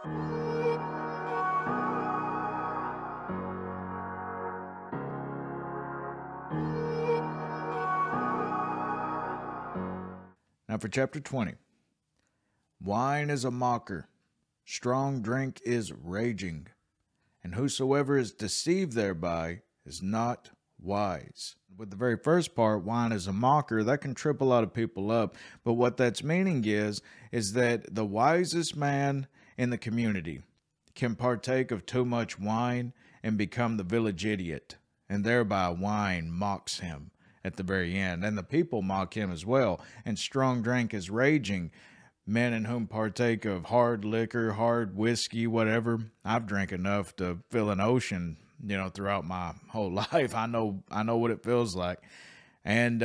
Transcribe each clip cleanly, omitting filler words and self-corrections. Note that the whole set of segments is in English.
Now for chapter 20. Wine is a mocker, strong drink is raging, and whosoever is deceived thereby is not wise. With the very first part, wine is a mocker, that can trip a lot of people up. But what that's meaning is that the wisest man in the community can partake of too much wine and become the village idiot, and thereby wine mocks him at the very end. And the people mock him as well. And strong drink is raging. Men in whom partake of hard liquor, hard whiskey, whatever. I've drank enough to fill an ocean, throughout my whole life. I know what it feels like. And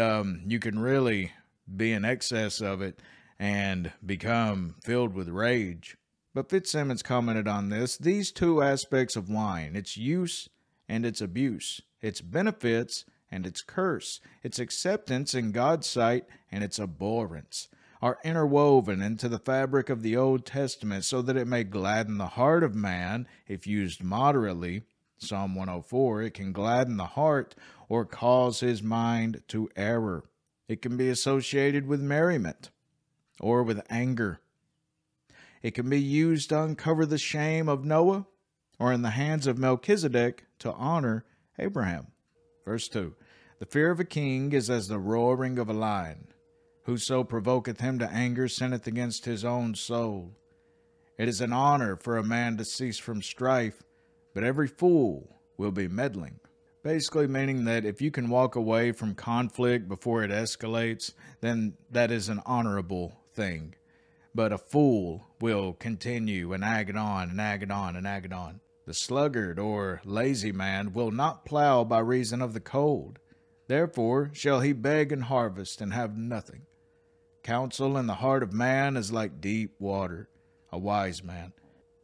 you can really be in excess of it and become filled with rage. But Fitzsimmons commented on this. These two aspects of wine, its use and its abuse, its benefits and its curse, its acceptance in God's sight and its abhorrence, are interwoven into the fabric of the Old Testament so that it may gladden the heart of man if used moderately. Psalm 104, it can gladden the heart or cause his mind to error. It can be associated with merriment or with anger. It can be used to uncover the shame of Noah or in the hands of Melchizedek to honor Abraham. Verse 2, the fear of a king is as the roaring of a lion. Whoso provoketh him to anger sinneth against his own soul. It is an honor for a man to cease from strife, but every fool will be meddling. Basically meaning that if you can walk away from conflict before it escalates, then that is an honorable thing. But a fool will continue and ag it on and ag it on and ag it on. The sluggard or lazy man will not plow by reason of the cold. Therefore shall he beg and harvest and have nothing. Counsel in the heart of man is like deep water, a wise man,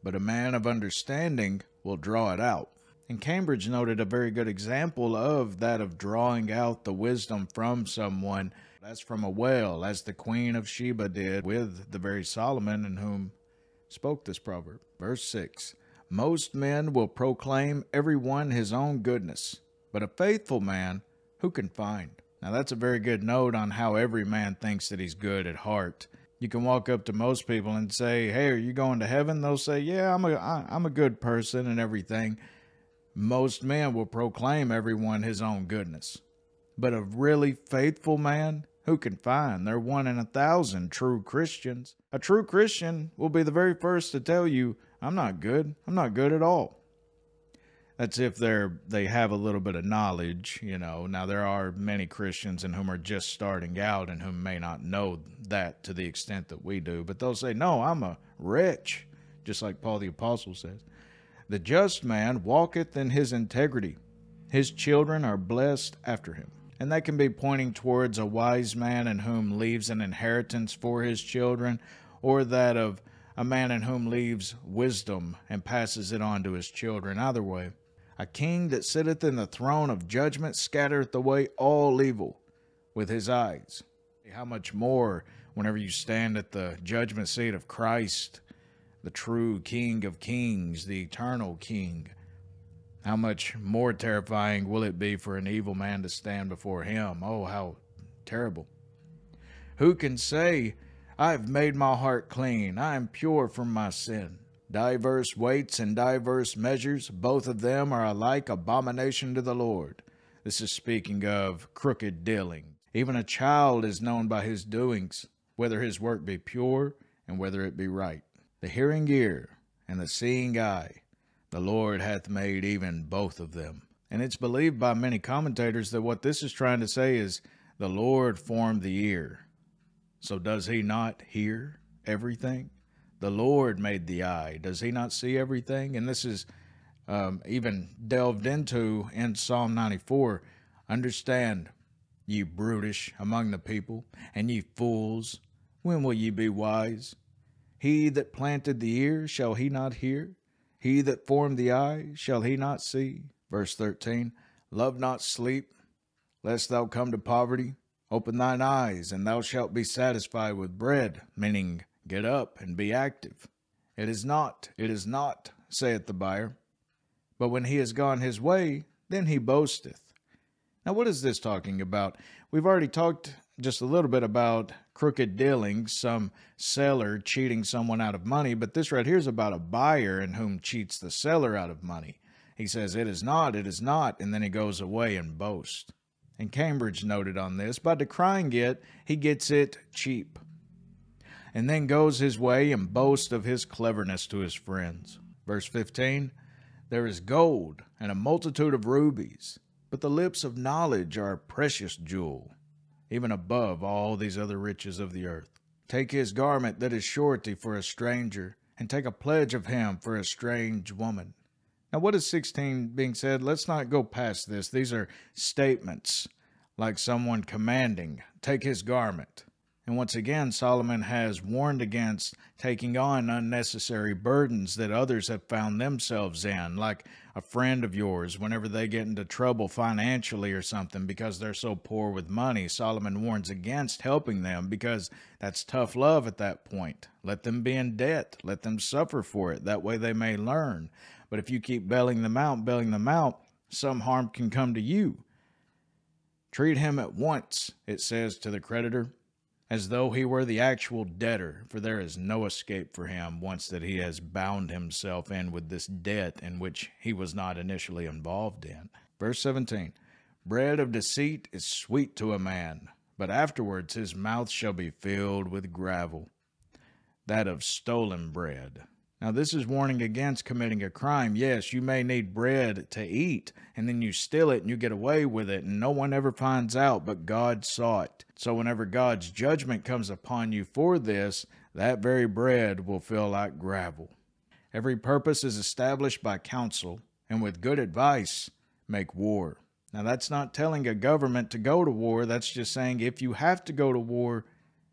but a man of understanding will draw it out. And Cambridge noted a very good example of that, of drawing out the wisdom from someone, as from a well, as the Queen of Sheba did with the very Solomon in whom spoke this proverb. Verse 6, most men will proclaim every one his own goodness, but a faithful man who can find? Now that's a very good note on how every man thinks that he's good at heart. You can walk up to most people and say, hey, are you going to heaven? They'll say, yeah, I'm a good person and everything. Most men will proclaim everyone his own goodness. But a really faithful man, who can find? They're 1 in 1,000 true Christians. A true Christian will be the very first to tell you, I'm not good. I'm not good at all. That's if they have a little bit of knowledge, Now, there are many Christians in whom are just starting out and whom may not know that to the extent that we do. But they'll say, no, I'm a wretch, just like Paul the Apostle says. The just man walketh in his integrity. His children are blessed after him. And that can be pointing towards a wise man in whom leaves an inheritance for his children, or that of a man in whom leaves wisdom and passes it on to his children. Either way. A king that sitteth in the throne of judgment scattereth away all evil with his eyes. How much more whenever you stand at the judgment seat of Christ, the true King of kings, the eternal King. How much more terrifying will it be for an evil man to stand before him? Oh, how terrible. Who can say, I have made my heart clean, I am pure from my sin? Diverse weights and diverse measures, both of them are alike abomination to the Lord. This is speaking of crooked dealing. Even a child is known by his doings, whether his work be pure and whether it be right. The hearing ear and the seeing eye, the Lord hath made even both of them. And it's believed by many commentators that what this is trying to say is the Lord formed the ear. So does he not hear everything? The Lord made the eye. Does he not see everything? And this is even delved into in Psalm 94. Understand, ye brutish among the people, and ye fools, when will ye be wise? He that planted the ear, shall he not hear? He that formed the eye, shall he not see? Verse 13, love not sleep, lest thou come to poverty. Open thine eyes, and thou shalt be satisfied with bread, meaning get up and be active. it is not, saith the buyer. But when he is gone his way, then he boasteth. Now, what is this talking about? We've already talked just a little bit about crooked dealings, some seller cheating someone out of money, but this right here is about a buyer in whom cheats the seller out of money. He says, it is not, and then he goes away and boasts. And Cambridge noted on this, by decrying it, he gets it cheap, and then goes his way and boasts of his cleverness to his friends. Verse 15, there is gold and a multitude of rubies, but the lips of knowledge are a precious jewel, even above all these other riches of the earth. Take his garment that is surety for a stranger, and take a pledge of him for a strange woman. Now, what is 16 being said? Let's not go past this. These are statements like someone commanding, take his garment. And once again, Solomon has warned against taking on unnecessary burdens that others have found themselves in, like a friend of yours, whenever they get into trouble financially or something because they're so poor with money. Solomon warns against helping them because that's tough love at that point. Let them be in debt. Let them suffer for it. That way they may learn. But if you keep bailing them out, some harm can come to you. Treat him at once, it says to the creditor, as though he were the actual debtor, for there is no escape for him once that he has bound himself in with this debt in which he was not initially involved in. Verse 17, bread of deceit is sweet to a man, but afterwards his mouth shall be filled with gravel, that of stolen bread. Now, this is warning against committing a crime. Yes, you may need bread to eat, and then you steal it and you get away with it, and no one ever finds out, but God saw it. So whenever God's judgment comes upon you for this, that very bread will feel like gravel. Every purpose is established by counsel, and with good advice, make war. Now, that's not telling a government to go to war. That's just saying if you have to go to war,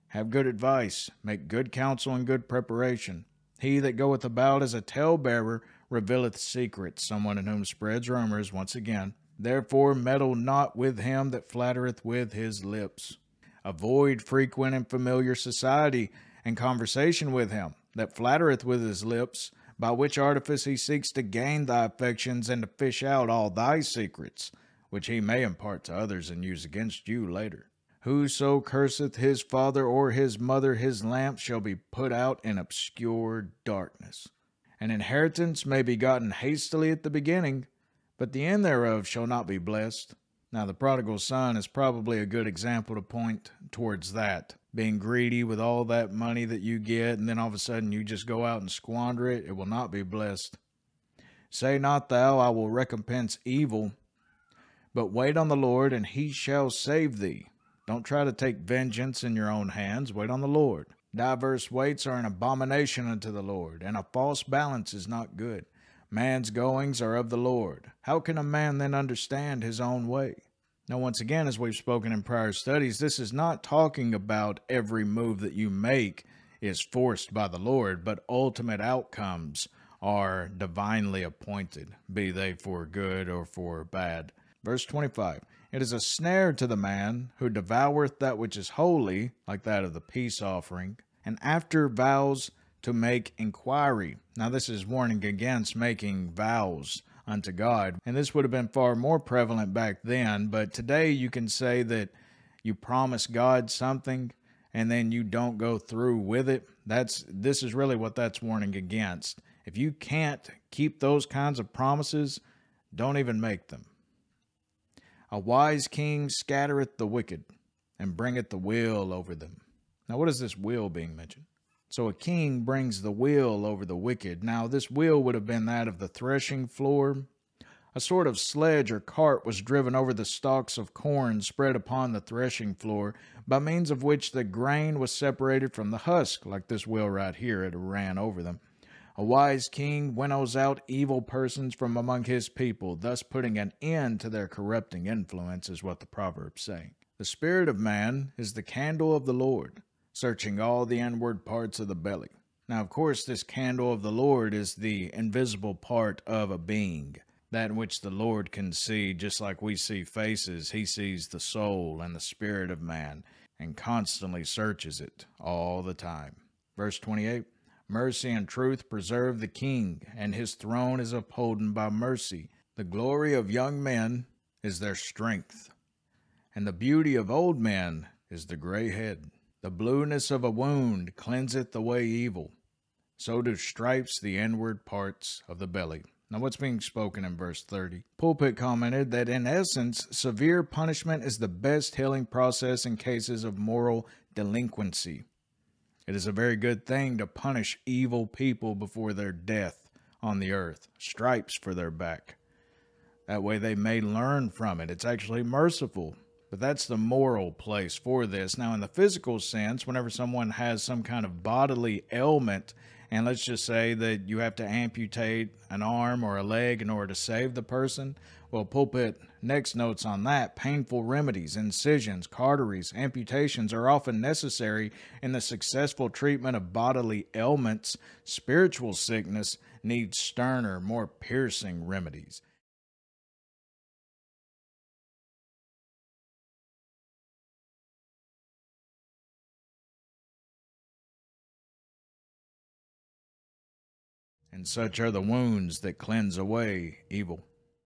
have good advice, make good counsel and good preparation. He that goeth about as a talebearer revealeth secrets, someone in whom spreads rumors, once again. Therefore meddle not with him that flattereth with his lips. Avoid frequent and familiar society and conversation with him that flattereth with his lips, by which artifice he seeks to gain thy affections and to fish out all thy secrets, which he may impart to others and use against you later. Whoso curseth his father or his mother, his lamp shall be put out in obscure darkness. An inheritance may be gotten hastily at the beginning, but the end thereof shall not be blessed. Now, the prodigal son is probably a good example to point towards that. Being greedy with all that money that you get, and then all of a sudden you just go out and squander it, it will not be blessed. Say not thou, I will recompense evil, but wait on the Lord, and he shall save thee. Don't try to take vengeance in your own hands. Wait on the Lord. Diverse weights are an abomination unto the Lord, and a false balance is not good. Man's goings are of the Lord. How can a man then understand his own way? Now, once again, as we've spoken in prior studies, this is not talking about every move that you make is forced by the Lord, but ultimate outcomes are divinely appointed, be they for good or for bad. Verse 25. It is a snare to the man who devoureth that which is holy, like that of the peace offering, and after vows to make inquiry. Now, this is warning against making vows unto God, and this would have been far more prevalent back then, but today you can say that you promise God something and then you don't go through with it. This is really what that's warning against. If you can't keep those kinds of promises, don't even make them. A wise king scattereth the wicked, and bringeth the will over them. Now, what is this will being mentioned? So a king brings the will over the wicked. Now, this will would have been that of the threshing floor. A sort of sledge or cart was driven over the stalks of corn spread upon the threshing floor, by means of which the grain was separated from the husk, like this will right here, it ran over them. A wise king winnows out evil persons from among his people, thus putting an end to their corrupting influence, is what the Proverbs say. The spirit of man is the candle of the Lord, searching all the inward parts of the belly. Now, of course, this candle of the Lord is the invisible part of a being, that in which the Lord can see, just like we see faces. He sees the soul and the spirit of man, and constantly searches it all the time. Verse 28. Mercy and truth preserve the king, and his throne is upholden by mercy. The glory of young men is their strength, and the beauty of old men is the gray head. The blueness of a wound cleanseth away evil, so do stripes the inward parts of the belly. Now, what's being spoken in verse 30? Pulpit commented that in essence, severe punishment is the best healing process in cases of moral delinquency. It is a very good thing to punish evil people before their death on the earth, stripes for their back. That way they may learn from it. It's actually merciful. But that's the moral place for this. Now, in the physical sense, whenever someone has some kind of bodily ailment, and let's just say that you have to amputate an arm or a leg in order to save the person, well, Pulpit next notes on that. Painful remedies, incisions, cauteries, amputations are often necessary in the successful treatment of bodily ailments. Spiritual sickness needs sterner, more piercing remedies. And such are the wounds that cleanse away evil.